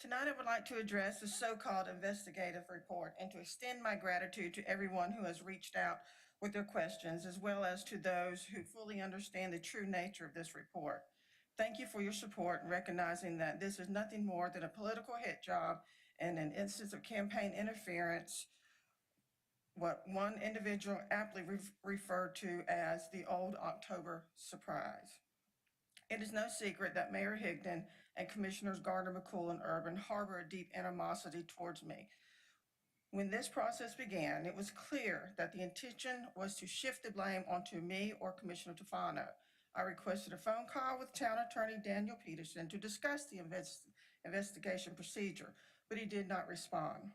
Tonight, I would like to address the so-called investigative report and to extend my gratitude to everyone who has reached out with their questions, as well as to those who fully understand the true nature of this report. Thank you for your support in recognizing that this is nothing more than a political hit job and an instance of campaign interference, what one individual aptly referred to as the old October surprise. It is no secret that Mayor Higdon and Commissioners Gardner, McCool, and Urban harbor a deep animosity towards me. When this process began, it was clear that the intention was to shift the blame onto me or Commissioner Tufano. I requested a phone call with Town Attorney Daniel Peterson to discuss the investigation procedure, but he did not respond.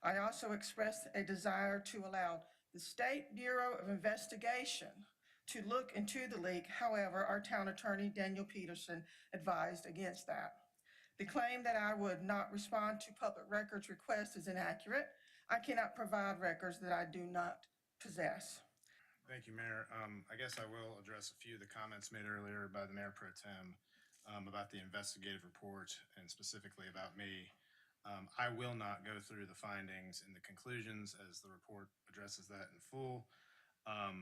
I also expressed a desire to allow the State Bureau of Investigation to look into the leak. However, our town attorney, Daniel Peterson, advised against that. The claim that I would not respond to public records requests is inaccurate. I cannot provide records that I do not possess. Thank you, Mayor. I guess I will address a few of the comments made earlier by the Mayor Pro Tem about the investigative report and specifically about me. I will not go through the findings and the conclusions as the report addresses that in full. I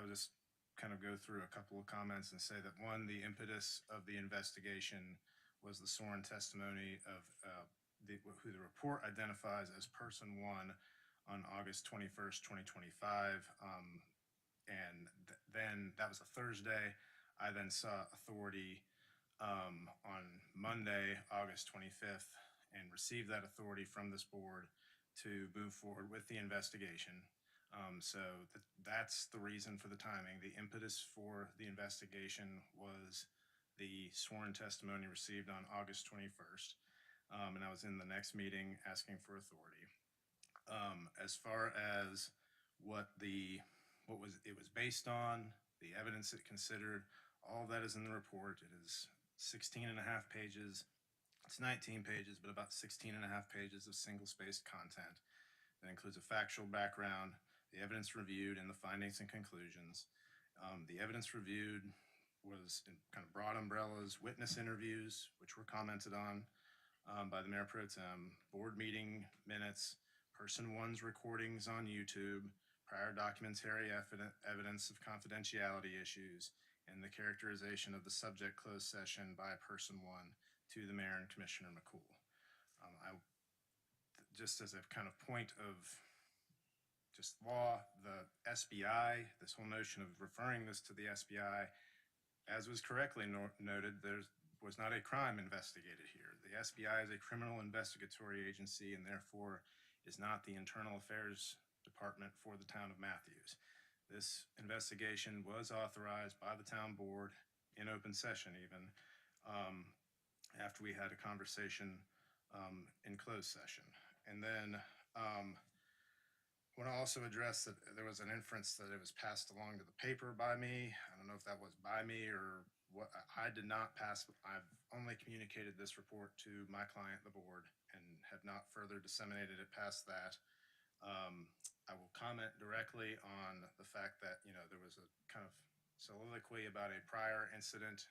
would just kind of go through a couple of comments and say that one, the impetus of the investigation was the sworn testimony of who the report identifies as person one on August 21st, 2025. Then that was a Thursday. I then saw authority on Monday, August 25th, and received that authority from this board to move forward with the investigation. That's the reason for the timing. The impetus for the investigation was the sworn testimony received on August 21st. And I was in the next meeting asking for authority. As far as what it was based on, the evidence it considered, all of that is in the report. It is 16 and a half pages. It's 19 pages, but about 16 and a half pages of single-spaced content. That includes a factual background, the evidence reviewed, and the findings and conclusions. The evidence reviewed was in kind of broad umbrellas, witness interviews, which were commented on by the Mayor Pro Tem, board meeting minutes, person one's recordings on YouTube, prior documentary evidence of confidentiality issues, and the characterization of the subject closed session by person one to the Mayor and Commissioner McCool. Just as a kind of point of just law, the SBI, this whole notion of referring this to the SBI, as was correctly noted, there was not a crime investigated here. The SBI is a criminal investigatory agency and therefore is not the internal affairs department for the town of Matthews. This investigation was authorized by the town board in open session even, after we had a conversation in closed session. And then I want to also address that there was an inference that it was passed along to the paper by me. I don't know if that was by me or what. I did not pass. I've only communicated this report to my client, the board, and have not further disseminated it past that. I will comment directly on the fact that, there was a kind of soliloquy about a prior incident